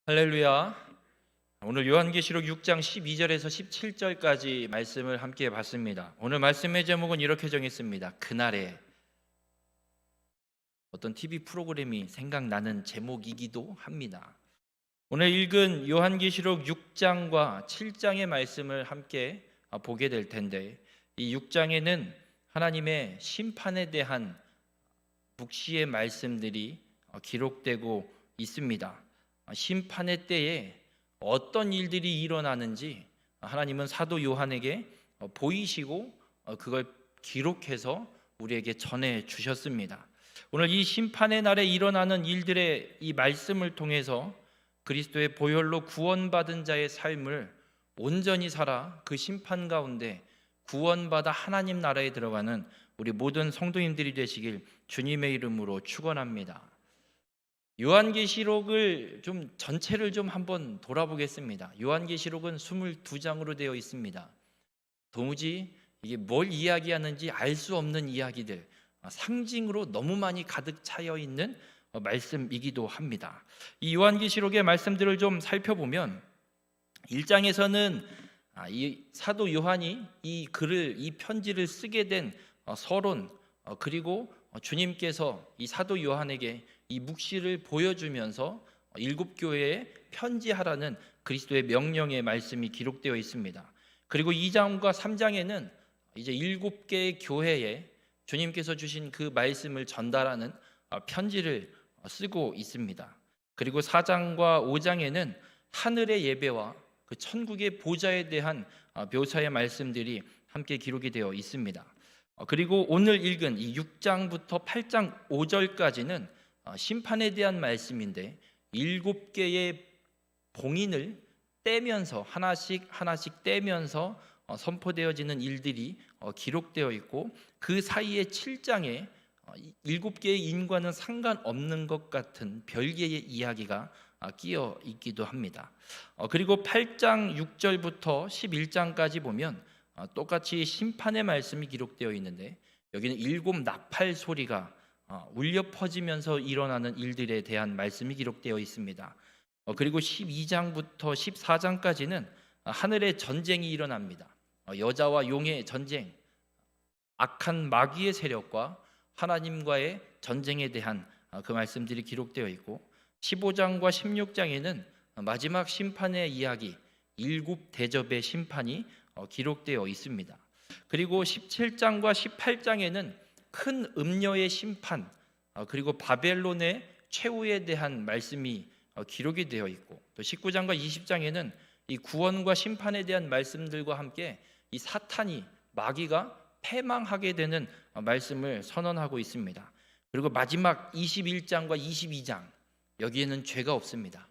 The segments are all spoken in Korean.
할렐루야. 오늘 요한계시록 6장 12절에서 17절까지 말씀을 함께 봤습니다. 오늘 말씀의 제목은 이렇게 정했습니다. 그날에. 어떤 TV 프로그램이 생각나는 제목이기도 합니다. 오늘 읽은 요한계시록 6장과 7장의 말씀을 함께 보게 될 텐데, 이 6장에는 하나님의 심판에 대한 묵시의 말씀들이 기록되고 있습니다. 심판의 때에 어떤 일들이 일어나는지 하나님은 사도 요한에게 보이시고 그걸 기록해서 우리에게 전해 주셨습니다. 오늘 이 심판의 날에 일어나는 일들의 이 말씀을 통해서 그리스도의 보혈로 구원받은 자의 삶을 온전히 살아 그 심판 가운데 구원받아 하나님 나라에 들어가는 우리 모든 성도님들이 되시길 주님의 이름으로 축원합니다. 요한계시록을 전체를 한번 돌아보겠습니다. 요한계시록은 22장으로 되어 있습니다. 도무지 이게 뭘 이야기하는지 알 수 없는 이야기들, 상징으로 너무 많이 가득 차여 있는 말씀이기도 합니다. 이 요한계시록의 말씀들을 좀 살펴보면 1장에서는 이 사도 요한이 이 편지를 쓰게 된 서론, 그리고 주님께서 이 사도 요한에게 이 묵시를 보여주면서 일곱 교회에 편지하라는 그리스도의 명령의 말씀이 기록되어 있습니다. 그리고 2장과 3장에는 이제 일곱 개의 교회에 주님께서 주신 그 말씀을 전달하는 편지를 쓰고 있습니다. 그리고 4장과 5장에는 하늘의 예배와 그 천국의 보좌에 대한 묘사의 말씀들이 함께 기록이 되어 있습니다. 그리고 오늘 읽은 이 6장부터 8장 5절까지는 심판에 대한 말씀인데, 일곱 개의 봉인을 떼면서 하나씩 떼면서 선포되어지는 일들이 기록되어 있고, 그 사이에 7장에 일곱 개의 인과는 상관없는 것 같은 별개의 이야기가 끼어 있기도 합니다. 그리고 8장 6절부터 11장까지 보면 똑같이 심판의 말씀이 기록되어 있는데, 여기는 일곱 나팔 소리가 울려 퍼지면서 일어나는 일들에 대한 말씀이 기록되어 있습니다. 그리고 12장부터 14장까지는 하늘의 전쟁이 일어납니다. 여자와 용의 전쟁, 악한 마귀의 세력과 하나님과의 전쟁에 대한 그 말씀들이 기록되어 있고, 15장과 16장에는 마지막 심판의 이야기, 일곱 대접의 심판이 기록되어 있습니다. 그리고 17장과 18장에는 큰 음녀의 심판, 그리고 바벨론의 최후에 대한 말씀이 기록이 되어 있고, 또 19장과 20장에는 이 구원과 심판에 대한 말씀들과 함께 이 사탄이, 마귀가 패망하게 되는 말씀을 선언하고 있습니다. 그리고 마지막 21장과 22장, 여기에는 죄가 없습니다.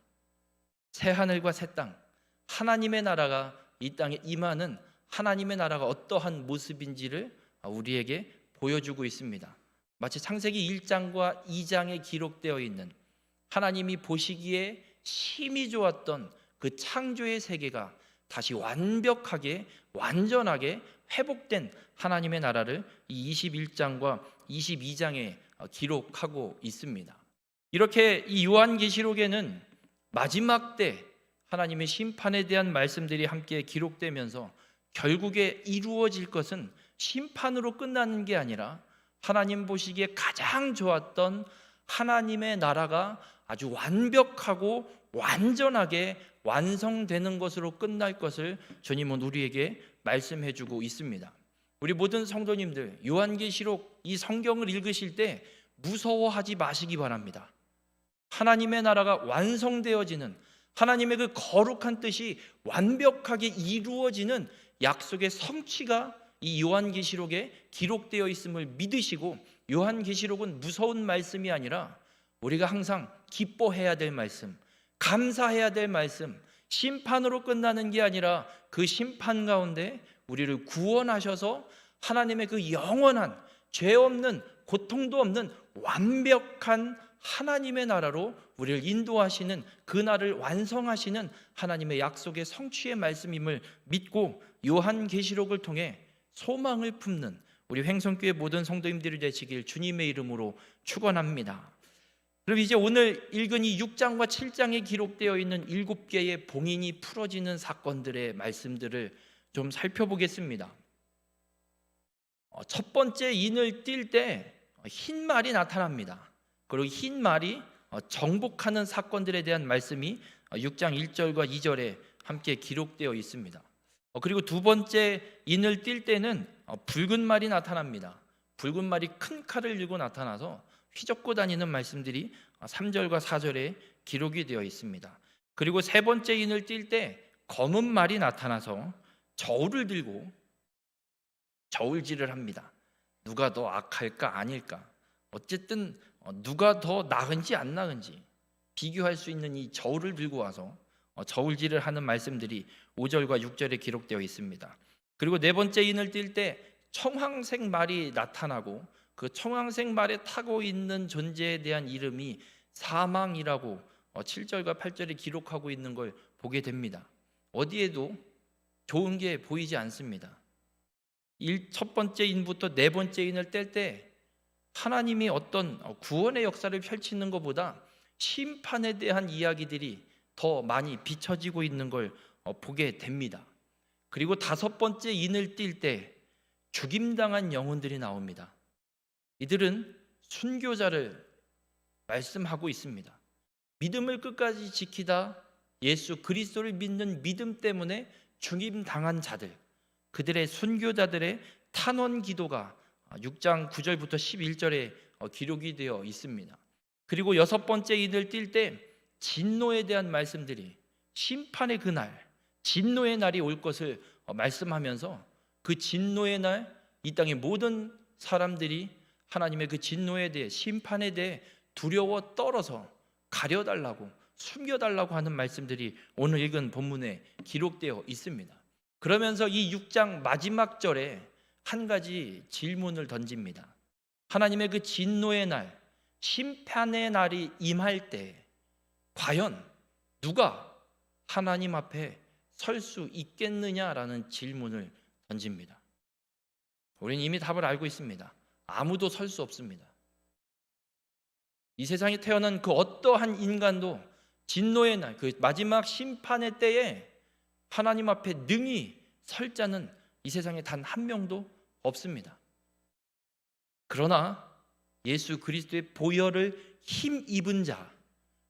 새 하늘과 새 땅, 하나님의 나라가 이 땅에 임하는 하나님의 나라가 어떠한 모습인지를 우리에게 보여주고 있습니다. 마치 창세기 1장과 2장에 기록되어 있는 하나님이 보시기에 심히 좋았던 그 창조의 세계가 다시 완벽하게, 완전하게 회복된 하나님의 나라를 이 21장과 22장에 기록하고 있습니다. 이렇게 이 요한계시록에는 마지막 때 하나님의 심판에 대한 말씀들이 함께 기록되면서 결국에 이루어질 것은 심판으로 끝나는 게 아니라 하나님 보시기에 가장 좋았던 하나님의 나라가 아주 완벽하고 완전하게 완성되는 것으로 끝날 것을 주님은 우리에게 말씀해 주고 있습니다. 우리 모든 성도님들, 요한계시록 이 성경을 읽으실 때 무서워하지 마시기 바랍니다. 하나님의 나라가 완성되어지는, 하나님의 그 거룩한 뜻이 완벽하게 이루어지는 약속의 성취가 이 요한계시록에 기록되어 있음을 믿으시고, 요한계시록은 무서운 말씀이 아니라 우리가 항상 기뻐해야 될 말씀, 감사해야 될 말씀, 심판으로 끝나는 게 아니라 그 심판 가운데 우리를 구원하셔서 하나님의 그 영원한, 죄 없는, 고통도 없는 완벽한 하나님의 나라로 우리를 인도하시는, 그 날을 완성하시는 하나님의 약속의 성취의 말씀임을 믿고 요한계시록을 통해 소망을 품는 우리 횡성교회 모든 성도님들이 되시길 주님의 이름으로 축원합니다. 그럼 이제 오늘 읽은 이 6장과 7장에 기록되어 있는 7개의 봉인이 풀어지는 사건들의 말씀들을 좀 살펴보겠습니다. 첫 번째 인을 띌 때 흰 말이 나타납니다. 그리고 흰 말이 정복하는 사건들에 대한 말씀이 6장 1절과 2절에 함께 기록되어 있습니다. 그리고 두 번째 인을 띌 때는 붉은 말이 나타납니다. 붉은 말이 큰 칼을 들고 나타나서 휘젓고 다니는 말씀들이 3절과 4절에 기록이 되어 있습니다. 그리고 세 번째 인을 띌 때 검은 말이 나타나서 저울을 들고 저울질을 합니다. 누가 더 악할까 아닐까, 어쨌든 누가 더 나은지 안 나은지 비교할 수 있는 이 저울을 들고 와서 저울질을 하는 말씀들이 5절과 6절에 기록되어 있습니다. 그리고 네 번째 인을 띌 때 청황색 말이 나타나고 그 청황색 말에 타고 있는 존재에 대한 이름이 사망이라고 7절과 8절에 기록하고 있는 걸 보게 됩니다. 어디에도 좋은 게 보이지 않습니다. 첫 번째 인부터 네 번째 인을 뗄 때 하나님이 어떤 구원의 역사를 펼치는 것보다 심판에 대한 이야기들이 더 많이 비춰지고 있는 걸 보게 됩니다. 그리고 다섯 번째 인을 띌 때 죽임당한 영혼들이 나옵니다. 이들은 순교자를 말씀하고 있습니다. 믿음을 끝까지 지키다 예수 그리스도를 믿는 믿음 때문에 죽임당한 자들, 그들의 순교자들의 탄원 기도가 6장 9절부터 11절에 기록이 되어 있습니다. 그리고 여섯 번째 인을 띌 때 진노에 대한 말씀들이 심판의 그날, 진노의 날이 올 것을 말씀하면서 그 진노의 날 이 땅의 모든 사람들이 하나님의 그 진노에 대해, 심판에 대해 두려워 떨어서 가려달라고, 숨겨달라고 하는 말씀들이 오늘 읽은 본문에 기록되어 있습니다. 그러면서 이 6장 마지막 절에 한 가지 질문을 던집니다. 하나님의 그 진노의 날, 심판의 날이 임할 때 과연 누가 하나님 앞에 설 수 있겠느냐라는 질문을 던집니다. 우리는 이미 답을 알고 있습니다. 아무도 설 수 없습니다. 이 세상에 태어난 그 어떠한 인간도 진노의 날, 그 마지막 심판의 때에 하나님 앞에 능히 설 자는 이 세상에 단 한 명도 없습니다. 그러나 예수 그리스도의 보혈을 힘입은 자,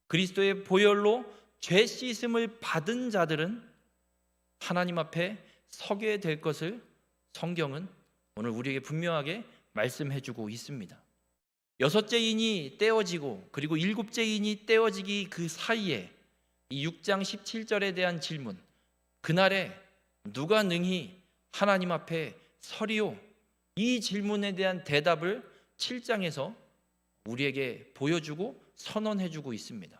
그리스도의 보혈로 죄 씻음을 받은 자들은 하나님 앞에 서게 될 것을 성경은 오늘 우리에게 분명하게 말씀해주고 있습니다. 여섯째 인이 떼어지고 그리고 일곱째 인이 떼어지기 그 사이에 이 6장 17절에 대한 질문, 그날에 누가 능히 하나님 앞에 서리요? 이 질문에 대한 대답을 7장에서 우리에게 보여주고 선언해주고 있습니다.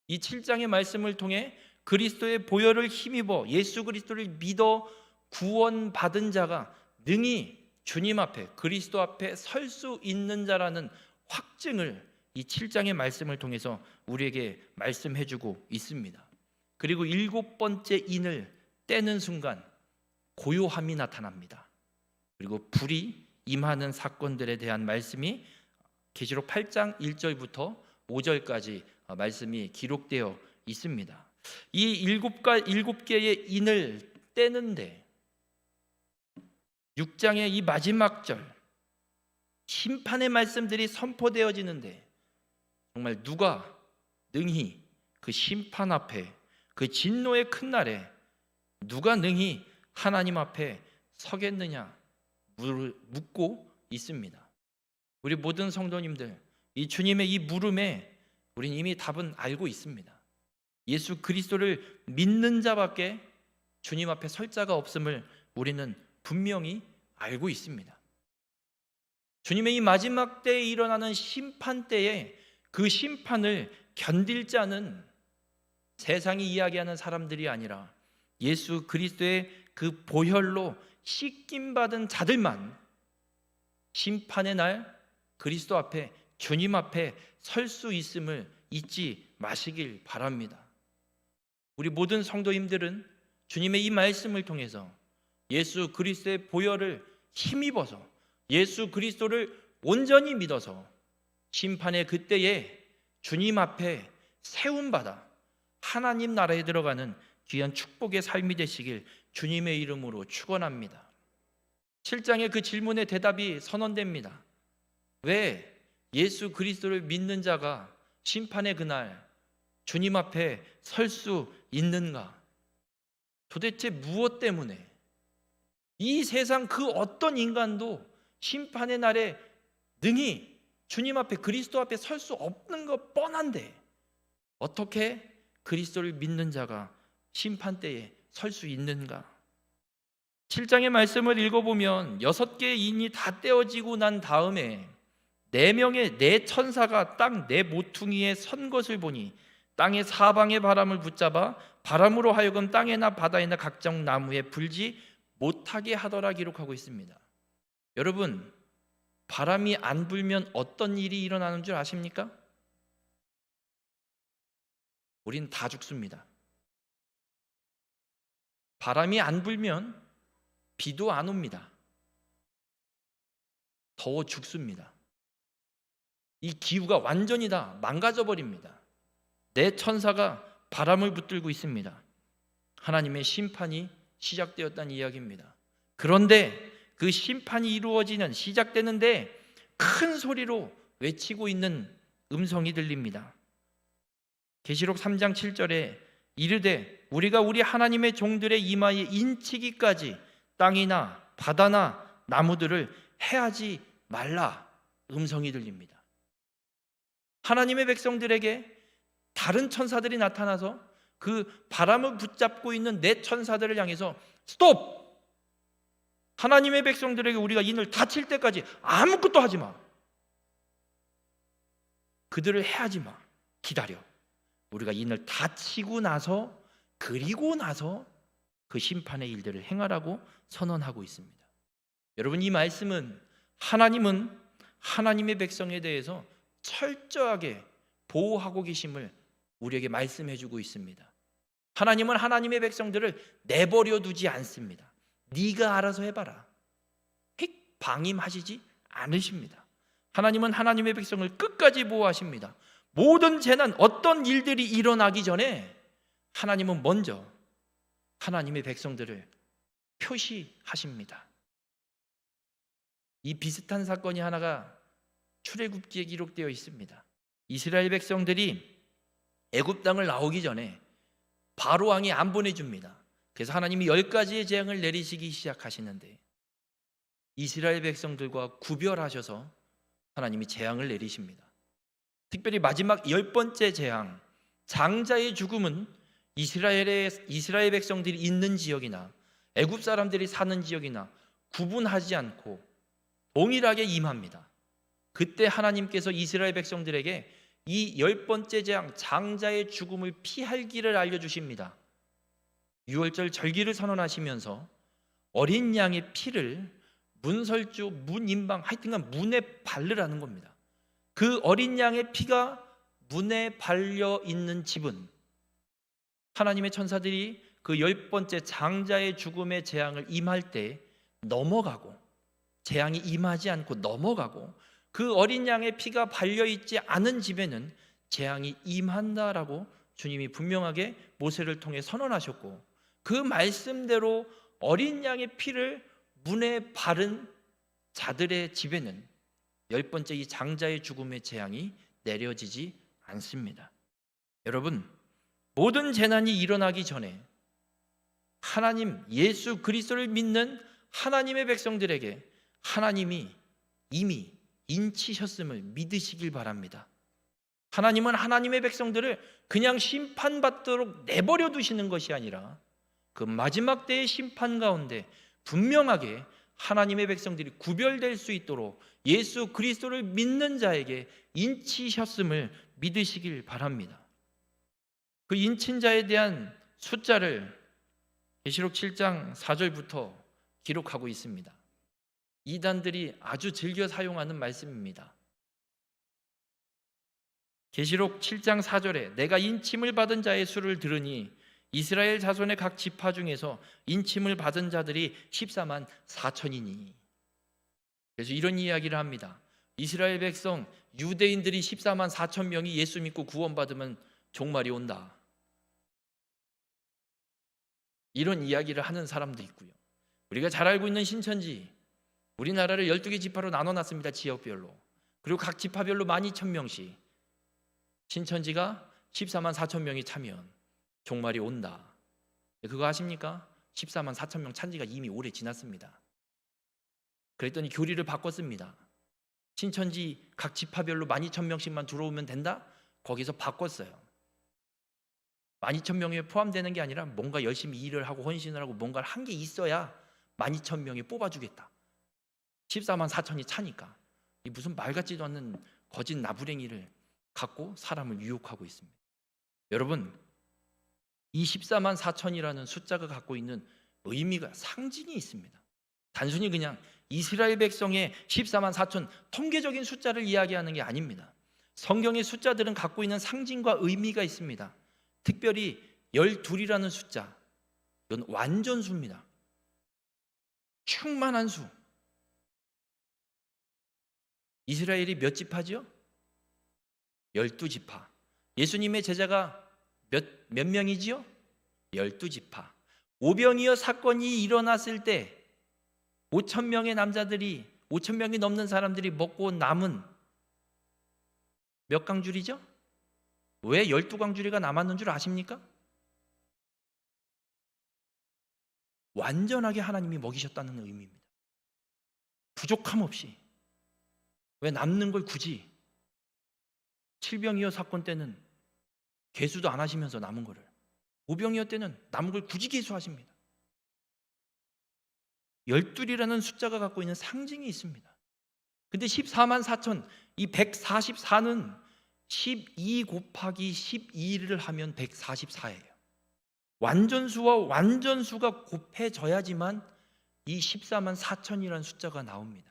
이 7장의 말씀을 통해 그리스도의 보혈을 힘입어 예수 그리스도를 믿어 구원받은 자가 능히 주님 앞에, 그리스도 앞에 설 수 있는 자라는 확증을 이 7장의 말씀을 통해서 우리에게 말씀해주고 있습니다. 그리고 일곱 번째 인을 떼는 순간 고요함이 나타납니다. 그리고 불이 임하는 사건들에 대한 말씀이 계시록 8장 1절부터 5절까지 말씀이 기록되어 있습니다. 이 일곱 개의 인을 떼는데 6장의 이 마지막 절 심판의 말씀들이 선포되어지는데 정말 누가 능히 그 심판 앞에, 그 진노의 큰 날에 누가 능히 하나님 앞에 서겠느냐 묻고 있습니다. 우리 모든 성도님들, 이 주님의 이 물음에 우리는 이미 답은 알고 있습니다. 예수 그리스도를 믿는 자밖에 주님 앞에 설 자가 없음을 우리는 분명히 알고 있습니다. 주님의 이 마지막 때에 일어나는 심판 때에 그 심판을 견딜 자는 세상이 이야기하는 사람들이 아니라 예수 그리스도의 그 보혈로 씻김받은 자들만 심판의 날 그리스도 앞에, 주님 앞에 설 수 있음을 잊지 마시길 바랍니다. 우리 모든 성도님들은 주님의 이 말씀을 통해서 예수 그리스도의 보혈을 힘입어서 예수 그리스도를 온전히 믿어서 심판의 그때에 주님 앞에 세움받아 하나님 나라에 들어가는 귀한 축복의 삶이 되시길 주님의 이름으로 축원합니다. 7장의 그 질문의 대답이 선언됩니다. 왜 예수 그리스도를 믿는 자가 심판의 그날 주님 앞에 설 수 있는가? 도대체 무엇 때문에? 이 세상 그 어떤 인간도 심판의 날에 능히 주님 앞에 그리스도 앞에 설 수 없는 것 뻔한데 어떻게 그리스도를 믿는 자가 심판 때에 설 수 있는가? 7장의 말씀을 읽어보면 6개의 인이 다 떼어지고 난 다음에 4명의 네 천사가 땅 네 모퉁이에 선 것을 보니 땅의 사방의 바람을 붙잡아 바람으로 하여금 땅에나 바다에나 각종 나무에 불지 못하게 하더라 기록하고 있습니다. 여러분, 바람이 안 불면 어떤 일이 일어나는 줄 아십니까? 우린 다 죽습니다. 바람이 안 불면 비도 안 옵니다. 더워 죽습니다. 이 기후가 완전히 다 망가져 버립니다. 네 천사가 바람을 붙들고 있습니다. 하나님의 심판이 시작되었다는 이야기입니다. 그런데 그 심판이 이루어지는 시작되는데 큰 소리로 외치고 있는 음성이 들립니다. 계시록 3장 7절에 이르되 우리가 우리 하나님의 종들의 이마에 인치기까지 땅이나 바다나 나무들을 해하지 말라 음성이 들립니다. 하나님의 백성들에게 다른 천사들이 나타나서 그 바람을 붙잡고 있는 네 천사들을 향해서 스톱! 하나님의 백성들에게 우리가 인을 다칠 때까지 아무것도 하지 마. 그들을 해하지 마. 기다려. 우리가 인을 다치고 나서 그리고 나서 그 심판의 일들을 행하라고 선언하고 있습니다. 여러분, 이 말씀은 하나님은 하나님의 백성에 대해서 철저하게 보호하고 계심을 우리에게 말씀해 주고 있습니다. 하나님은 하나님의 백성들을 내버려 두지 않습니다. 네가 알아서 해봐라. 방임하시지 않으십니다. 하나님은 하나님의 백성을 끝까지 보호하십니다. 모든 재난, 어떤 일들이 일어나기 전에 하나님은 먼저 하나님의 백성들을 표시하십니다. 이 비슷한 사건이 하나가 출애굽기에 기록되어 있습니다. 이스라엘 백성들이 애굽 땅을 나오기 전에 바로 왕이 안 보내줍니다. 그래서 하나님이 10가지의 재앙을 내리시기 시작하시는데 이스라엘 백성들과 구별하셔서 하나님이 재앙을 내리십니다. 특별히 마지막 10번째 재앙, 장자의 죽음은 이스라엘 백성들이 있는 지역이나 애굽 사람들이 사는 지역이나 구분하지 않고 동일하게 임합니다. 그때 하나님께서 이스라엘 백성들에게 이 10번째 재앙, 장자의 죽음을 피할 길을 알려주십니다. 유월절 절기를 선언하시면서 어린 양의 피를 문설주, 문인방, 하여튼간 문에 바르라는 겁니다. 그 어린 양의 피가 문에 발려 있는 집은 하나님의 천사들이 그 10번째 장자의 죽음의 재앙을 임할 때 넘어가고, 재앙이 임하지 않고 넘어가고, 그 어린 양의 피가 발려 있지 않은 집에는 재앙이 임한다라고 주님이 분명하게 모세를 통해 선언하셨고, 그 말씀대로 어린 양의 피를 문에 바른 자들의 집에는 10번째 이 장자의 죽음의 재앙이 내려지지 않습니다. 여러분, 모든 재난이 일어나기 전에 하나님, 예수 그리스도를 믿는 하나님의 백성들에게 하나님이 이미 인치셨음을 믿으시길 바랍니다. 하나님은 하나님의 백성들을 그냥 심판받도록 내버려 두시는 것이 아니라 그 마지막 때의 심판 가운데 분명하게 하나님의 백성들이 구별될 수 있도록 예수 그리스도를 믿는 자에게 인치셨음을 믿으시길 바랍니다. 그 인친 자에 대한 숫자를 계시록 7장 4절부터 기록하고 있습니다. 이단들이 아주 즐겨 사용하는 말씀입니다. 계시록 7장 4절에 내가 인침을 받은 자의 수를 들으니 이스라엘 자손의 각 지파 중에서 인침을 받은 자들이 14만 4천이니. 그래서 이런 이야기를 합니다. 이스라엘 백성 유대인들이 14만 4천 명이 예수 믿고 구원받으면 종말이 온다, 이런 이야기를 하는 사람도 있고요. 우리가 잘 알고 있는 신천지, 우리나라를 12개 지파로 나눠놨습니다. 지역별로. 그리고 각 지파별로 12,000명씩. 신천지가 14만 4천 명이 차면 종말이 온다. 그거 아십니까? 14만 4천 명 찬 지가 이미 오래 지났습니다. 그랬더니 교리를 바꿨습니다. 신천지 각 지파별로 12,000명씩만 들어오면 된다? 거기서 바꿨어요. 12,000명에 포함되는 게 아니라 뭔가 열심히 일을 하고 헌신을 하고 뭔가를 한 게 있어야 12,000명이 뽑아주겠다. 14만 4천이 차니까. 이 무슨 말 같지도 않는 거짓 나부랭이를 갖고 사람을 유혹하고 있습니다. 여러분, 이 14만 4천이라는 숫자가 갖고 있는 의미가, 상징이 있습니다. 단순히 그냥 이스라엘 백성의 14만 4천 통계적인 숫자를 이야기하는 게 아닙니다. 성경의 숫자들은 갖고 있는 상징과 의미가 있습니다. 특별히 12이라는 숫자, 이건 완전수입니다. 충만한 수. 이스라엘이 몇 지파지요? 12지파. 예수님의 제자가 몇 명이지요? 12지파. 오병이어 사건이 일어났을 때 5,000명의 남자들이, 5,000명이 넘는 사람들이 먹고 남은 몇 강줄이죠? 왜 12강줄이가 남았는 줄 아십니까? 완전하게 하나님이 먹이셨다는 의미입니다. 부족함 없이. 왜 남는 걸 굳이, 칠병이어 사건 때는 계수도 안 하시면서 남은 거를, 오병이어 때는 남은 걸 굳이 계수하십니다. 12이라는 숫자가 갖고 있는 상징이 있습니다. 근데 14만 4천, 이 144는 12 곱하기 12를 하면 144예요. 완전수와 완전수가 곱해져야지만 이 14만 4천이라는 숫자가 나옵니다.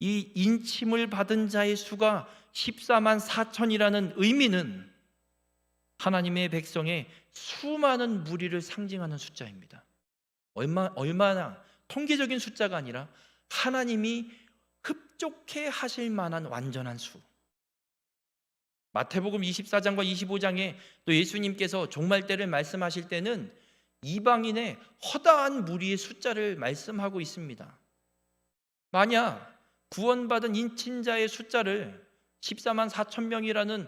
이 인침을 받은 자의 수가 14만 4천이라는 의미는 하나님의 백성의 수많은 무리를 상징하는 숫자입니다. 얼마나 통계적인 숫자가 아니라 하나님이 흡족해 하실 만한 완전한 수. 마태복음 24장과 25장에 또 예수님께서 종말 때를 말씀하실 때는 이방인의 허다한 무리의 숫자를 말씀하고 있습니다. 만약 구원받은 인친자의 숫자를 14만 4천 명이라는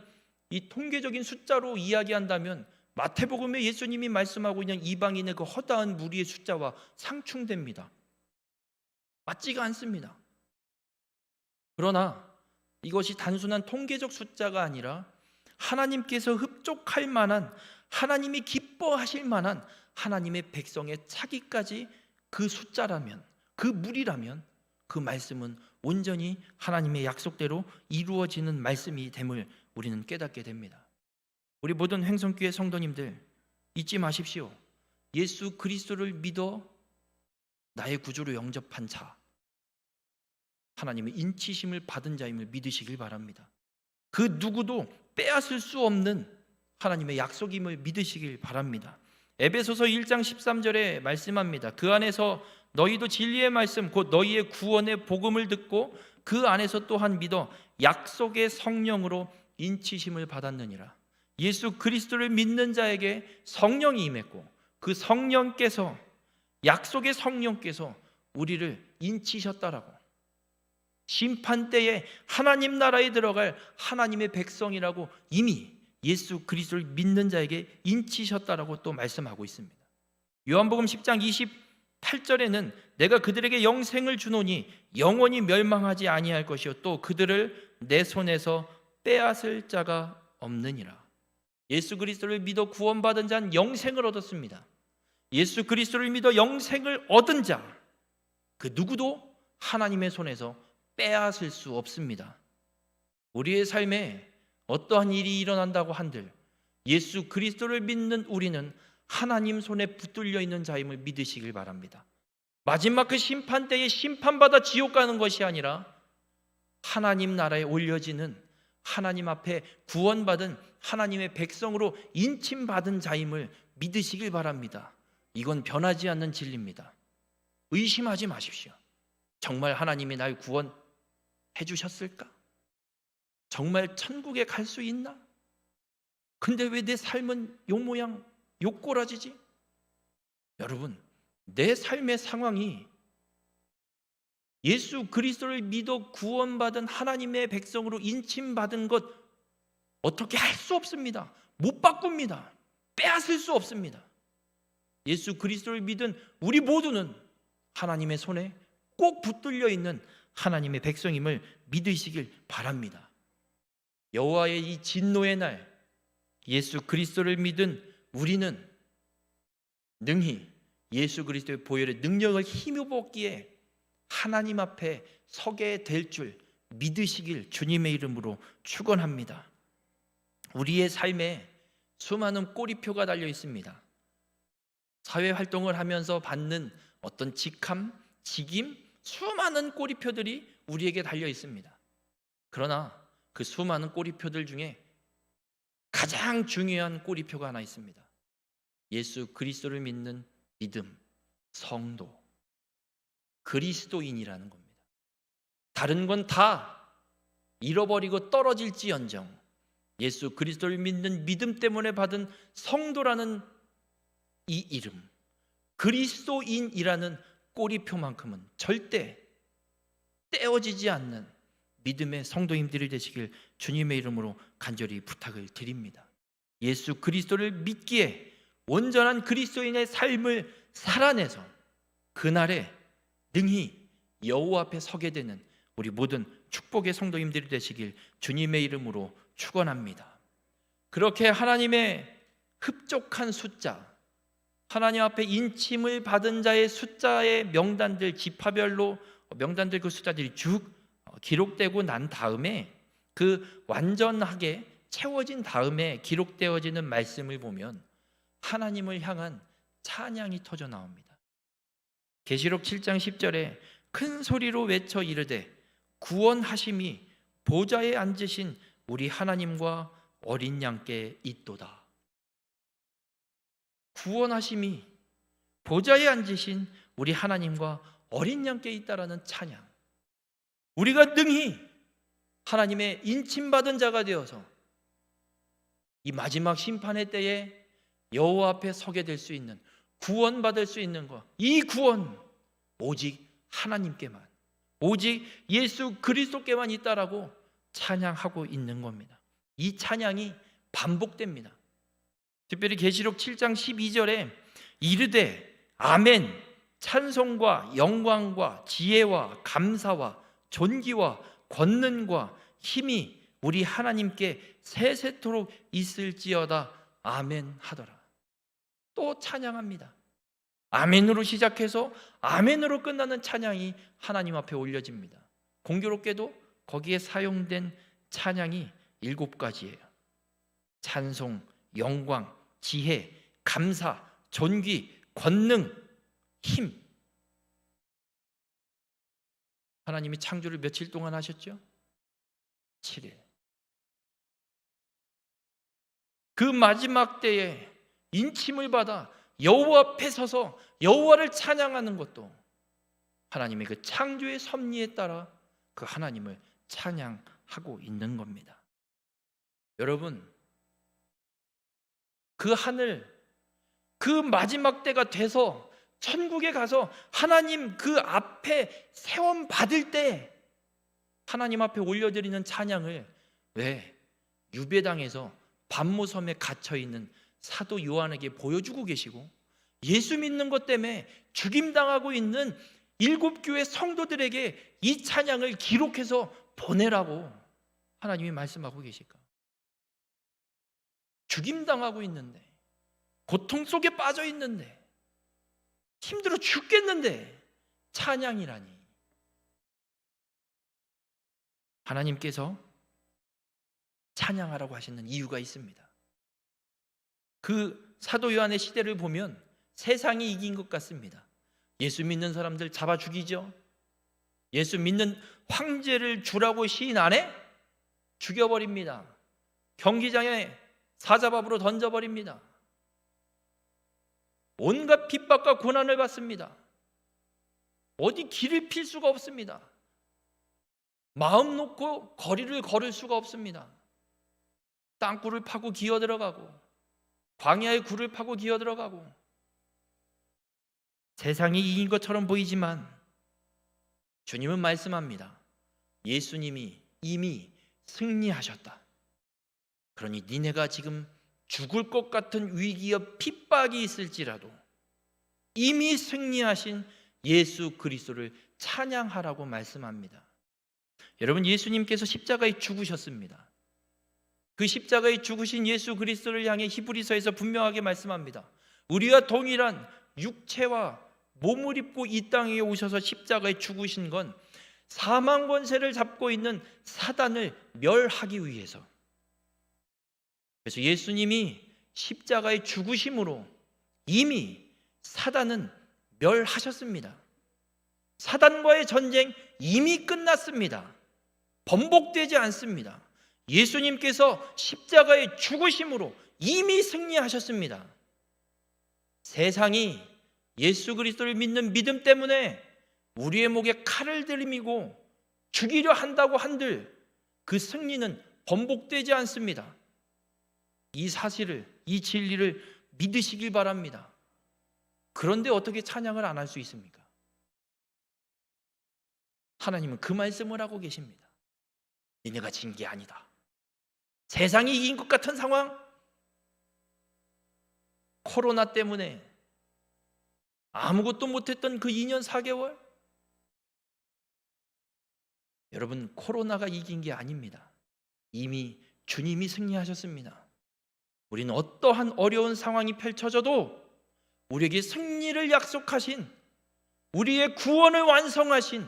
이 통계적인 숫자로 이야기한다면 마태복음에 예수님이 말씀하고 있는 이방인의 그 허다한 무리의 숫자와 상충됩니다. 맞지가 않습니다. 그러나 이것이 단순한 통계적 숫자가 아니라 하나님께서 흡족할 만한, 하나님이 기뻐하실 만한 하나님의 백성의 차기까지 그 숫자라면, 그 무리라면 그 말씀은 온전히 하나님의 약속대로 이루어지는 말씀이 됨을 우리는 깨닫게 됩니다. 우리 모든 횡성교회 성도님들 잊지 마십시오. 예수 그리스도를 믿어 나의 구주로 영접한 자, 하나님의 인치심을 받은 자임을 믿으시길 바랍니다. 그 누구도 빼앗을 수 없는 하나님의 약속임을 믿으시길 바랍니다. 에베소서 1장 13절에 말씀합니다. 그 안에서 너희도 진리의 말씀 곧 너희의 구원의 복음을 듣고 그 안에서 또한 믿어 약속의 성령으로 인치심을 받았느니라. 예수 그리스도를 믿는 자에게 성령이 임했고 그 성령께서, 약속의 성령께서 우리를 인치셨다라고, 심판 때에 하나님 나라에 들어갈 하나님의 백성이라고 이미 예수 그리스도를 믿는 자에게 인치셨다라고 또 말씀하고 있습니다. 요한복음 10장 28절에는 내가 그들에게 영생을 주노니 영원히 멸망하지 아니할 것이요 또 그들을 내 손에서 빼앗을 자가 없느니라. 예수 그리스도를 믿어 구원받은 자는 영생을 얻었습니다. 예수 그리스도를 믿어 영생을 얻은 자, 그 누구도 하나님의 손에서 빼앗을 수 없습니다. 우리의 삶에 어떠한 일이 일어난다고 한들 예수 그리스도를 믿는 우리는 하나님 손에 붙들려 있는 자임을 믿으시길 바랍니다. 마지막 그 심판 때에 심판받아 지옥 가는 것이 아니라 하나님 나라에 올려지는, 하나님 앞에 구원받은 하나님의 백성으로 인침받은 자임을 믿으시길 바랍니다. 이건 변하지 않는 진리입니다. 의심하지 마십시오. 정말 하나님이 날 구원해 해주셨을까? 정말 천국에 갈 수 있나? 근데 왜 내 삶은 요 모양, 요 꼬라지지? 여러분, 내 삶의 상황이 예수 그리스도를 믿어 구원받은 하나님의 백성으로 인침받은 것 어떻게 할 수 없습니다. 못 바꿉니다. 빼앗을 수 없습니다. 예수 그리스도를 믿은 우리 모두는 하나님의 손에 꼭 붙들려 있는 하나님의 백성임을 믿으시길 바랍니다. 여호와의 이 진노의 날 예수 그리스도를 믿은 우리는 능히 예수 그리스도의 보혈의 능력을 힘입었기에 하나님 앞에 서게 될 줄 믿으시길 주님의 이름으로 축원합니다. 우리의 삶에 수많은 꼬리표가 달려 있습니다. 사회 활동을 하면서 받는 어떤 직함, 직임, 수많은 꼬리표들이 우리에게 달려 있습니다. 그러나 그 수많은 꼬리표들 중에 가장 중요한 꼬리표가 하나 있습니다. 예수 그리스도를 믿는 믿음, 성도, 그리스도인이라는 겁니다. 다른 건 다 잃어버리고 떨어질지언정 예수 그리스도를 믿는 믿음 때문에 받은 성도라는 이 이름, 그리스도인이라는 꼬리표만큼은 절대 떼어지지 않는 믿음의 성도님들이 되시길 주님의 이름으로 간절히 부탁을 드립니다. 예수 그리스도를 믿기에 온전한 그리스도인의 삶을 살아내서 그날에 능히 여호와 앞에 서게 되는 우리 모든 축복의 성도님들이 되시길 주님의 이름으로 축원합니다. 그렇게 하나님의 흡족한 숫자, 하나님 앞에 인침을 받은 자의 숫자의 명단들, 지파별로 명단들 그 숫자들이 쭉 기록되고 난 다음에 그 완전하게 채워진 다음에 기록되어지는 말씀을 보면 하나님을 향한 찬양이 터져 나옵니다. 계시록 7장 10절에 큰 소리로 외쳐 이르되 구원하심이 보좌에 앉으신 우리 하나님과 어린 양께 있도다. 구원하심이 보좌에 앉으신 우리 하나님과 어린 양께 있다라는 찬양. 우리가 능히 하나님의 인침받은 자가 되어서 이 마지막 심판의 때에 여호와 앞에 서게 될 수 있는, 구원받을 수 있는 것, 이 구원 오직 하나님께만, 오직 예수 그리스도께만 있다라고 찬양하고 있는 겁니다. 이 찬양이 반복됩니다. 특별히 계시록 7장 12절에 이르되 아멘, 찬송과 영광과 지혜와 감사와 존귀와 권능과 힘이 우리 하나님께 세세토록 있을지어다. 아멘 하더라. 또 찬양합니다. 아멘으로 시작해서 아멘으로 끝나는 찬양이 하나님 앞에 올려집니다. 공교롭게도 거기에 사용된 찬양이 7가지예요. 찬송, 영광, 지혜, 감사, 존귀, 권능, 힘. 하나님이 창조를 며칠 동안 하셨죠? 7일. 그 마지막 때에 인침을 받아 여호와 앞에 서서 여호와를 찬양하는 것도 하나님의 그 창조의 섭리에 따라 그 하나님을 찬양하고 있는 겁니다. 여러분, 그 하늘, 그 마지막 때가 돼서 천국에 가서 하나님 그 앞에 세움 받을 때 하나님 앞에 올려드리는 찬양을 왜 유배당에서 반모섬에 갇혀있는 사도 요한에게 보여주고 계시고 예수 믿는 것 때문에 죽임당하고 있는 7교회 성도들에게 이 찬양을 기록해서 보내라고 하나님이 말씀하고 계실까? 죽임당하고 있는데, 고통 속에 빠져 있는데, 힘들어 죽겠는데 찬양이라니. 하나님께서 찬양하라고 하시는 이유가 있습니다. 그 사도 요한의 시대를 보면 세상이 이긴 것 같습니다. 예수 믿는 사람들 잡아 죽이죠. 예수 믿는 황제를 주라고 시인 안 해? 죽여버립니다. 경기장에 사자밥으로 던져버립니다. 온갖 핍박과 고난을 받습니다. 어디 길을 필 수가 없습니다. 마음 놓고 거리를 걸을 수가 없습니다. 땅굴을 파고 기어 들어가고 광야의 굴을 파고 기어 들어가고 세상이 이긴 것처럼 보이지만 주님은 말씀합니다. 예수님이 이미 승리하셨다. 그러니 니네가 지금 죽을 것 같은 위기와 핍박이 있을지라도 이미 승리하신 예수 그리스도를 찬양하라고 말씀합니다. 여러분, 예수님께서 십자가에 죽으셨습니다. 그 십자가에 죽으신 예수 그리스도를 향해 히브리서에서 분명하게 말씀합니다. 우리와 동일한 육체와 몸을 입고 이 땅에 오셔서 십자가에 죽으신 건 사망 권세를 잡고 있는 사단을 멸하기 위해서. 그래서 예수님이 십자가에 죽으심으로 이미 사단은 멸하셨습니다. 사단과의 전쟁 이미 끝났습니다. 번복되지 않습니다. 예수님께서 십자가에 죽으심으로 이미 승리하셨습니다. 세상이 예수 그리스도를 믿는 믿음 때문에 우리의 목에 칼을 들이미고 죽이려 한다고 한들 그 승리는 번복되지 않습니다. 이 사실을, 이 진리를 믿으시길 바랍니다. 그런데 어떻게 찬양을 안 할 수 있습니까? 하나님은 그 말씀을 하고 계십니다. 니네가 진 게 아니다. 세상이 이긴 것 같은 상황, 코로나 때문에 아무것도 못했던 그 2년 4개월, 여러분, 코로나가 이긴 게 아닙니다. 이미 주님이 승리하셨습니다. 우리는 어떠한 어려운 상황이 펼쳐져도 우리에게 승리를 약속하신, 우리의 구원을 완성하신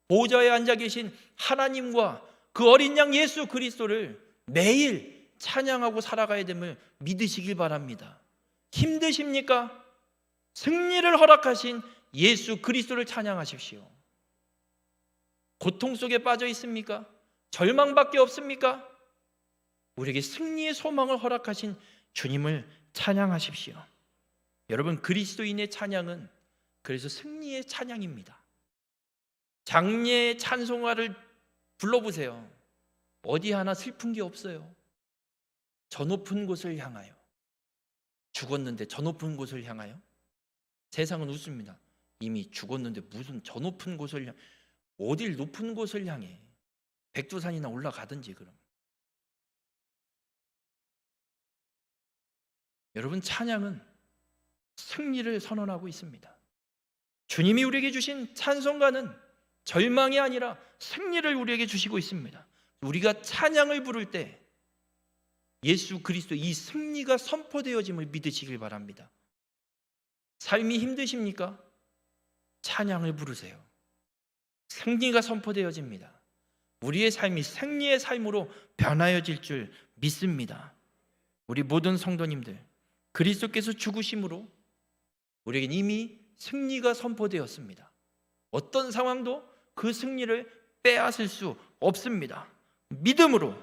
보좌에 앉아 계신 하나님과 그 어린 양 예수 그리스도를 매일 찬양하고 살아가야 됨을 믿으시길 바랍니다. 힘드십니까? 승리를 허락하신 예수 그리스도를 찬양하십시오. 고통 속에 빠져 있습니까? 절망밖에 없습니까? 우리에게 승리의 소망을 허락하신 주님을 찬양하십시오. 여러분, 그리스도인의 찬양은 그래서 승리의 찬양입니다. 장례의 찬송가를 불러보세요. 어디 하나 슬픈 게 없어요. 저 높은 곳을 향하여. 죽었는데 저 높은 곳을 향하여? 세상은 웃습니다. 이미 죽었는데 무슨 저 높은 곳을 향해. 어딜 높은 곳을 향해. 백두산이나 올라가든지. 그럼 여러분, 찬양은 승리를 선언하고 있습니다. 주님이 우리에게 주신 찬송가는 절망이 아니라 승리를 우리에게 주시고 있습니다. 우리가 찬양을 부를 때 예수 그리스도 이 승리가 선포되어짐을 믿으시길 바랍니다. 삶이 힘드십니까? 찬양을 부르세요. 승리가 선포되어집니다. 우리의 삶이 승리의 삶으로 변하여질 줄 믿습니다. 우리 모든 성도님들, 그리스도께서 죽으심으로 우리에겐 이미 승리가 선포되었습니다. 어떤 상황도 그 승리를 빼앗을 수 없습니다. 믿음으로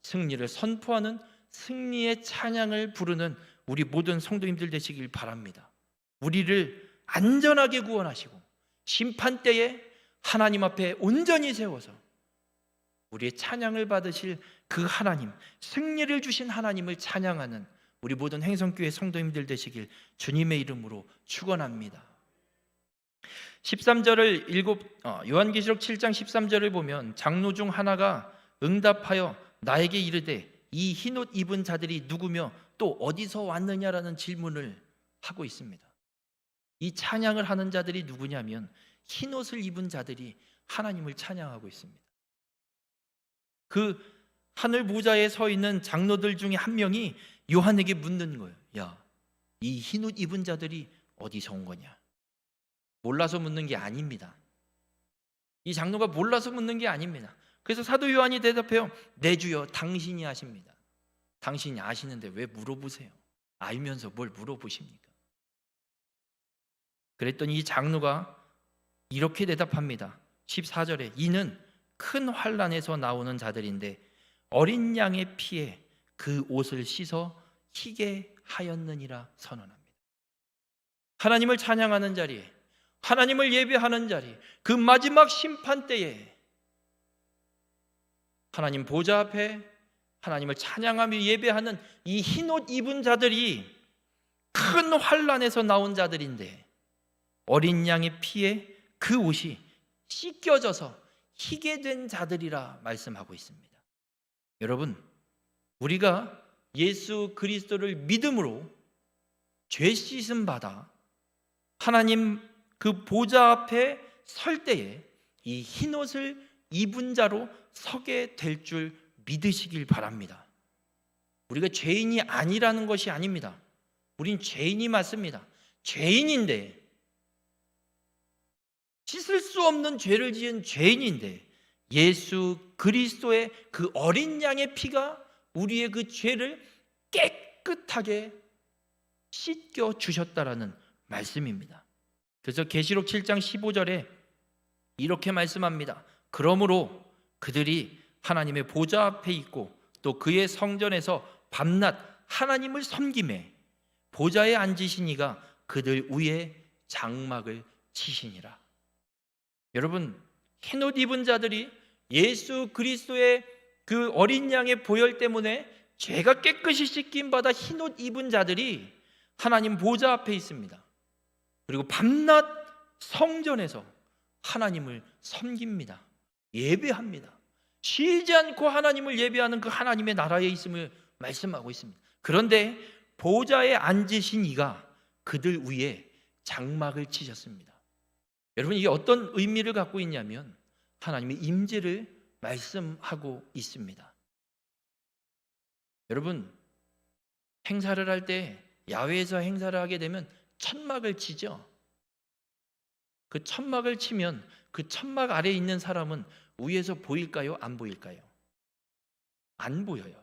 승리를 선포하는 승리의 찬양을 부르는 우리 모든 성도님들 되시길 바랍니다. 우리를 안전하게 구원하시고 심판 때에 하나님 앞에 온전히 세워서 우리의 찬양을 받으실 그 하나님, 승리를 주신 하나님을 찬양하는 우리 모든 행성교회 성도님들 되시길 주님의 이름으로 축원합니다. 13절을 요한계시록 7장 13절을 보면 장로 중 하나가 응답하여 나에게 이르되 이 흰옷 입은 자들이 누구며 또 어디서 왔느냐라는 질문을 하고 있습니다. 이 찬양을 하는 자들이 누구냐면 흰옷을 입은 자들이 하나님을 찬양하고 있습니다. 그 하늘 보좌에 서 있는 장로들 중에 한 명이 요한에게 묻는 거예요. 야, 이 흰옷 입은 자들이 어디서 온 거냐? 몰라서 묻는 게 아닙니다. 이 장로가 몰라서 묻는 게 아닙니다. 그래서 사도 요한이 대답해요. 내 주여, 당신이 아십니다. 당신이 아시는데 왜 물어보세요? 알면서 뭘 물어보십니까? 그랬더니 이 장로가 이렇게 대답합니다. 14절에 이는 큰 환난에서 나오는 자들인데 어린 양의 피에 그 옷을 씻어 희게 하였느니라 선언합니다. 하나님을 찬양하는 자리에, 하나님을 예배하는 자리, 그 마지막 심판 때에 하나님 보좌 앞에 하나님을 찬양하며 예배하는 이 흰옷 입은 자들이 큰 환난에서 나온 자들인데 어린 양의 피에 그 옷이 씻겨져서 희게 된 자들이라 말씀하고 있습니다. 여러분, 우리가 예수 그리스도를 믿음으로 죄 씻음 받아 하나님 그 보좌 앞에 설 때에 이 흰옷을 입은 자로 서게 될 줄 믿으시길 바랍니다. 우리가 죄인이 아니라는 것이 아닙니다. 우린 죄인이 맞습니다. 죄인인데, 씻을 수 없는 죄를 지은 죄인인데 예수 그리스도의 그 어린 양의 피가 우리의 그 죄를 깨끗하게 씻겨 주셨다라는 말씀입니다. 그래서 계시록 7장 15절에 이렇게 말씀합니다. 그러므로 그들이 하나님의 보좌 앞에 있고 또 그의 성전에서 밤낮 하나님을 섬기매 보좌에 앉으신 이가 그들 위에 장막을 치시니라. 여러분, 흰옷 입은 자들이 예수 그리스도의 그 어린 양의 보혈 때문에 죄가 깨끗이 씻김 받아 흰옷 입은 자들이 하나님 보좌 앞에 있습니다. 그리고 밤낮 성전에서 하나님을 섬깁니다. 예배합니다. 쉬지 않고 하나님을 예배하는 그 하나님의 나라에 있음을 말씀하고 있습니다. 그런데 보좌에 앉으신 이가 그들 위에 장막을 치셨습니다. 여러분, 이게 어떤 의미를 갖고 있냐면 하나님의 임재를 말씀하고 있습니다. 여러분, 행사를 할 때 야외에서 행사를 하게 되면 천막을 치죠. 그 천막을 치면 그 천막 아래에 있는 사람은 위에서 보일까요? 안 보일까요? 안 보여요.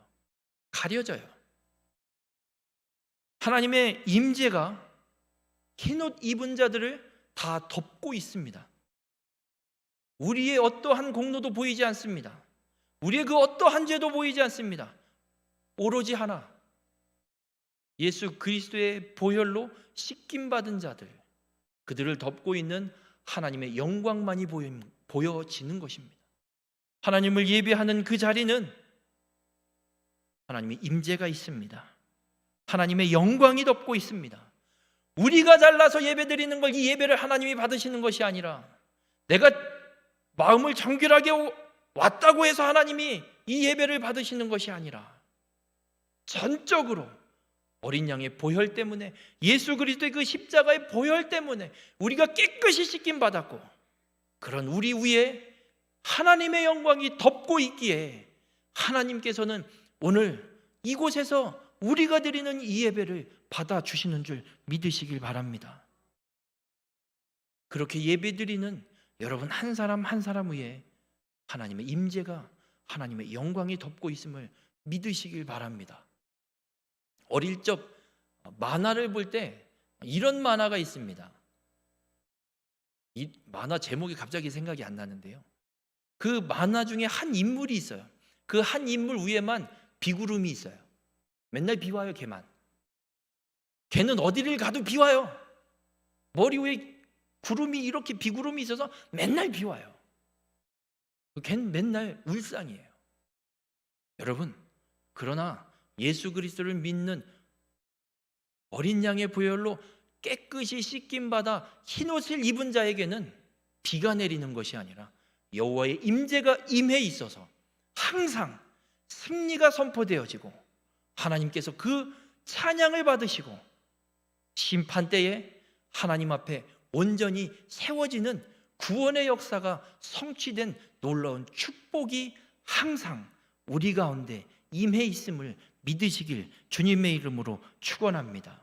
가려져요. 하나님의 임재가 흰옷 입은 자들을 다 덮고 있습니다. 우리의 어떠한 공로도 보이지 않습니다. 우리의 그 어떠한 죄도 보이지 않습니다. 오로지 하나, 예수 그리스도의 보혈로 씻김받은 자들, 그들을 덮고 있는 하나님의 영광만이 보여지는 것입니다. 하나님을 예배하는 그 자리는 하나님의 임재가 있습니다. 하나님의 영광이 덮고 있습니다. 우리가 잘나서 예배드리는 걸 이 예배를 하나님이 받으시는 것이 아니라 내가 마음을 정결하게 왔다고 해서 하나님이 이 예배를 받으시는 것이 아니라 전적으로 어린 양의 보혈 때문에, 예수 그리스도의 그 십자가의 보혈 때문에 우리가 깨끗이 씻김 받았고 그런 우리 위에 하나님의 영광이 덮고 있기에 하나님께서는 오늘 이곳에서 우리가 드리는 이 예배를 받아주시는 줄 믿으시길 바랍니다. 그렇게 예배드리는 여러분 한 사람 한 사람 위에 하나님의 임재가, 하나님의 영광이 덮고 있음을 믿으시길 바랍니다. 어릴 적 만화를 볼 때 이런 만화가 있습니다. 이 만화 제목이 갑자기 생각이 안 나는데요, 그 만화 중에 한 인물이 있어요. 그 한 인물 위에만 비구름이 있어요. 맨날 비와요. 걔는 어디를 가도 비와요. 머리 위에 구름이 이렇게 비구름이 있어서 맨날 비와요. 걔는 맨날 울상이에요. 여러분, 그러나 예수 그리스도를 믿는 어린 양의 보혈로 깨끗이 씻김받아 흰옷을 입은 자에게는 비가 내리는 것이 아니라 여호와의 임재가 임해 있어서 항상 승리가 선포되어지고 하나님께서 그 찬양을 받으시고 심판 때에 하나님 앞에 온전히 세워지는 구원의 역사가 성취된 놀라운 축복이 항상 우리 가운데 임해 있음을 믿으시길 주님의 이름으로 축원합니다.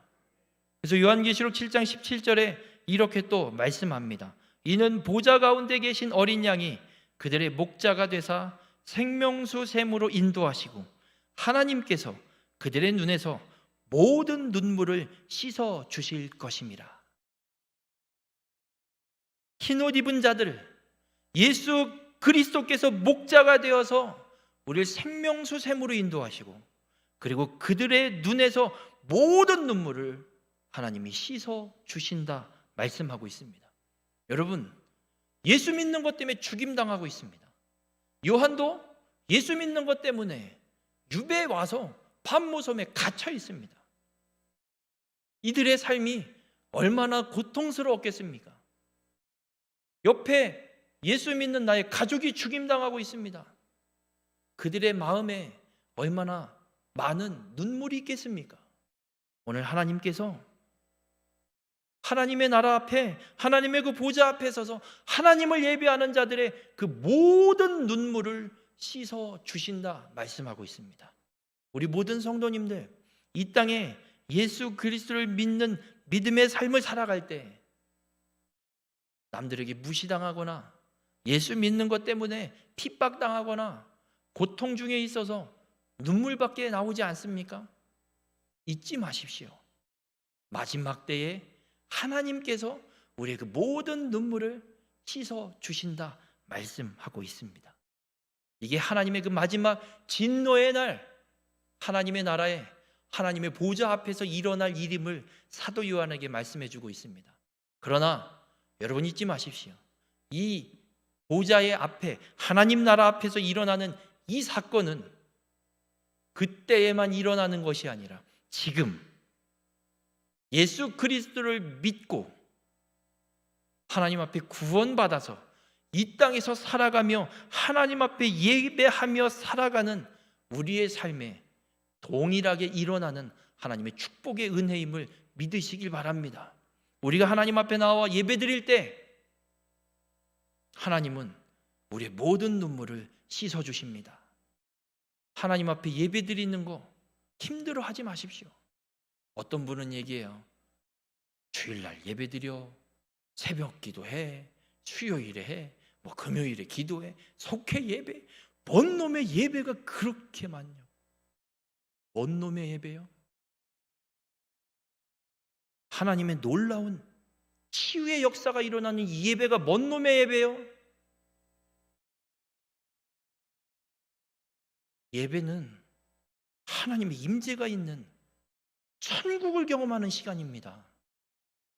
그래서 요한계시록 7장 17절에 이렇게 또 말씀합니다. 이는 보좌 가운데 계신 어린 양이 그들의 목자가 되사 생명수 샘으로 인도하시고 하나님께서 그들의 눈에서 모든 눈물을 씻어 주실 것임이라. 흰옷 입은 자들, 예수 그리스도께서 목자가 되어서 우리를 생명수 샘으로 인도하시고 그리고 그들의 눈에서 모든 눈물을 하나님이 씻어 주신다 말씀하고 있습니다. 여러분, 예수 믿는 것 때문에 죽임당하고 있습니다. 요한도 예수 믿는 것 때문에 유배에 와서 밤모섬에 갇혀 있습니다. 이들의 삶이 얼마나 고통스러웠겠습니까? 옆에 예수 믿는 나의 가족이 죽임당하고 있습니다. 그들의 마음에 얼마나 많은 눈물이 있겠습니까? 오늘 하나님께서 하나님의 나라 앞에, 하나님의 그 보좌 앞에 서서 하나님을 예배하는 자들의 그 모든 눈물을 씻어 주신다 말씀하고 있습니다. 우리 모든 성도님들, 이 땅에 예수 그리스도를 믿는 믿음의 삶을 살아갈 때 남들에게 무시당하거나 예수 믿는 것 때문에 핍박당하거나 고통 중에 있어서 눈물밖에 나오지 않습니까? 잊지 마십시오. 마지막 때에 하나님께서 우리의 그 모든 눈물을 씻어 주신다 말씀하고 있습니다. 이게 하나님의 그 마지막 진노의 날, 하나님의 나라에 하나님의 보좌 앞에서 일어날 일임을 사도 요한에게 말씀해 주고 있습니다. 그러나 여러분 잊지 마십시오. 이 보좌의 앞에, 하나님 나라 앞에서 일어나는 이 사건은 그때에만 일어나는 것이 아니라 지금 예수 그리스도를 믿고 하나님 앞에 구원받아서 이 땅에서 살아가며 하나님 앞에 예배하며 살아가는 우리의 삶에 동일하게 일어나는 하나님의 축복의 은혜임을 믿으시길 바랍니다. 우리가 하나님 앞에 나와 예배드릴 때 하나님은 우리의 모든 눈물을 씻어주십니다. 하나님 앞에 예배드리는 거 힘들어하지 마십시오. 어떤 분은 얘기해요. 주일날 예배드려, 새벽 기도해, 수요일에 해, 금요일에 기도해, 속회 예배. 뭔 놈의 예배가 그렇게 많냐? 뭔 놈의 예배요? 하나님의 놀라운 치유의 역사가 일어나는 이 예배가 뭔 놈의 예배요? 예배는 하나님의 임재가 있는 천국을 경험하는 시간입니다.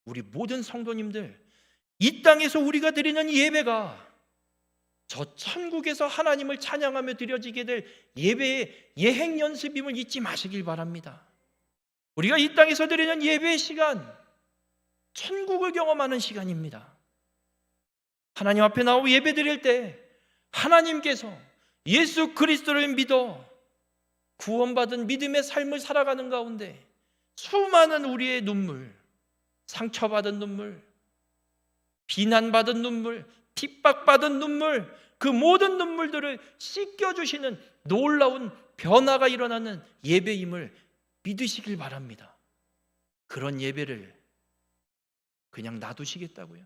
우리 모든 성도님들, 이 땅에서 우리가 드리는 예배가 저 천국에서 하나님을 찬양하며 드려지게 될 예배의 예행 연습임을 잊지 마시길 바랍니다. 우리가 이 땅에서 드리는 예배의 시간, 천국을 경험하는 시간입니다. 하나님 앞에 나오고 예배 드릴 때 하나님께서 예수 그리스도를 믿어 구원받은 믿음의 삶을 살아가는 가운데 수많은 우리의 눈물, 상처받은 눈물, 비난받은 눈물, 핍박받은 눈물, 그 모든 눈물들을 씻겨주시는 놀라운 변화가 일어나는 예배임을 믿으시길 바랍니다. 그런 예배를 그냥 놔두시겠다고요?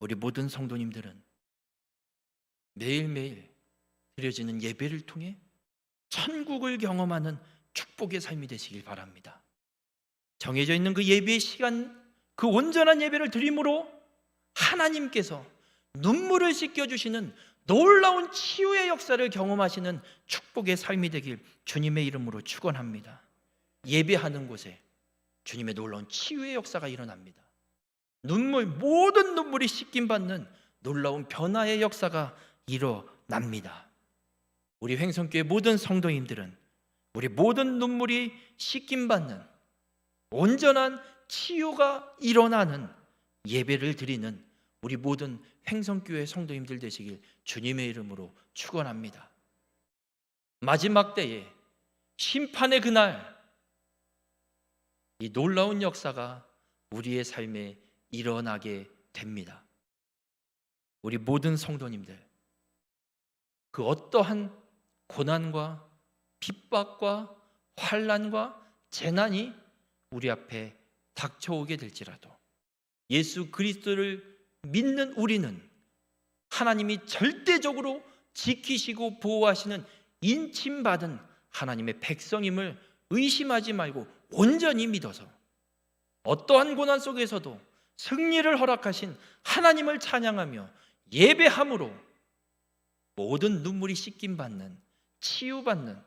우리 모든 성도님들은 매일매일 드려지는 예배를 통해 천국을 경험하는 축복의 삶이 되시길 바랍니다. 정해져 있는 그 예배의 시간, 그 온전한 예배를 드림으로 하나님께서 눈물을 씻겨주시는 놀라운 치유의 역사를 경험하시는 축복의 삶이 되길 주님의 이름으로 축원합니다. 예배하는 곳에 주님의 놀라운 치유의 역사가 일어납니다. 모든 눈물이 씻김받는 놀라운 변화의 역사가 일어납니다. 우리 횡성교회 모든 성도님들은 우리 모든 눈물이 씻김받는 온전한 치유가 일어나는 예배를 드리는 우리 모든 횡성교회 성도님들 되시길 주님의 이름으로 축원합니다. 마지막 때에 심판의 그날 이 놀라운 역사가 우리의 삶에 일어나게 됩니다. 우리 모든 성도님들, 그 어떠한 고난과 핍박과 환난과 재난이 우리 앞에 닥쳐오게 될지라도 예수 그리스도를 믿는 우리는 하나님이 절대적으로 지키시고 보호하시는 인침받은 하나님의 백성임을 의심하지 말고 온전히 믿어서 어떠한 고난 속에서도 승리를 허락하신 하나님을 찬양하며 예배함으로 모든 눈물이 씻김받는, 치유받는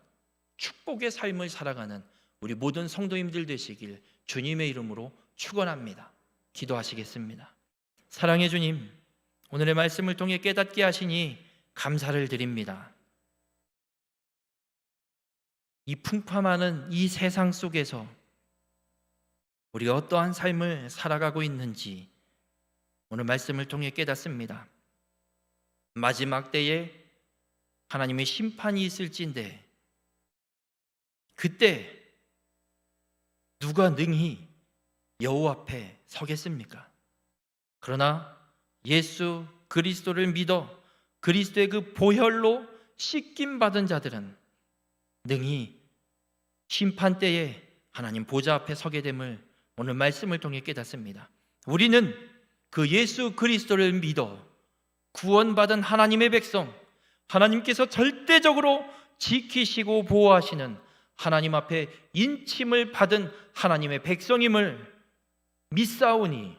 축복의 삶을 살아가는 우리 모든 성도님들 되시길 주님의 이름으로 축원합니다. 기도하시겠습니다. 사랑의 주님, 오늘의 말씀을 통해 깨닫게 하시니 감사를 드립니다. 이 풍파많은 이 세상 속에서 우리가 어떠한 삶을 살아가고 있는지 오늘 말씀을 통해 깨닫습니다. 마지막 때에 하나님의 심판이 있을진데 그때 누가 능히 여호와 앞에 서겠습니까? 그러나 예수 그리스도를 믿어 그리스도의 그 보혈로 씻김 받은 자들은 능히 심판 때에 하나님 보좌 앞에 서게 됨을 오늘 말씀을 통해 깨닫습니다. 우리는 그 예수 그리스도를 믿어 구원받은 하나님의 백성, 하나님께서 절대적으로 지키시고 보호하시는 하나님 앞에 인침을 받은 하나님의 백성임을 믿사오니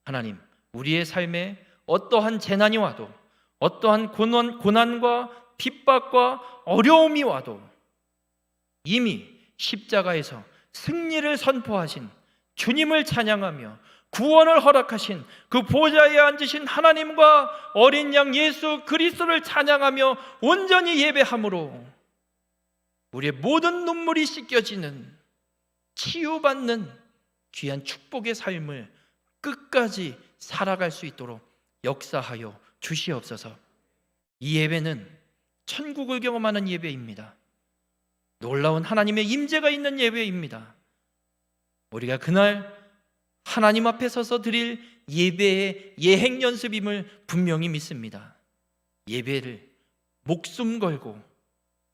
하나님, 우리의 삶에 어떠한 재난이 와도 어떠한 고난과 핍박과 어려움이 와도 이미 십자가에서 승리를 선포하신 주님을 찬양하며 구원을 허락하신 그 보좌에 앉으신 하나님과 어린 양 예수 그리스도를 찬양하며 온전히 예배함으로 우리의 모든 눈물이 씻겨지는 치유받는 귀한 축복의 삶을 끝까지 살아갈 수 있도록 역사하여 주시옵소서. 이 예배는 천국을 경험하는 예배입니다. 놀라운 하나님의 임재가 있는 예배입니다. 우리가 그날 하나님 앞에 서서 드릴 예배의 예행 연습임을 분명히 믿습니다. 예배를 목숨 걸고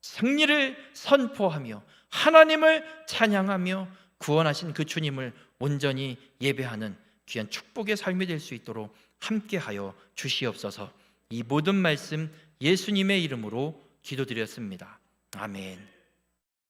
승리를 선포하며 하나님을 찬양하며 구원하신 그 주님을 온전히 예배하는 귀한 축복의 삶이 될 수 있도록 함께하여 주시옵소서. 이 모든 말씀 예수님의 이름으로 기도드렸습니다. 아멘.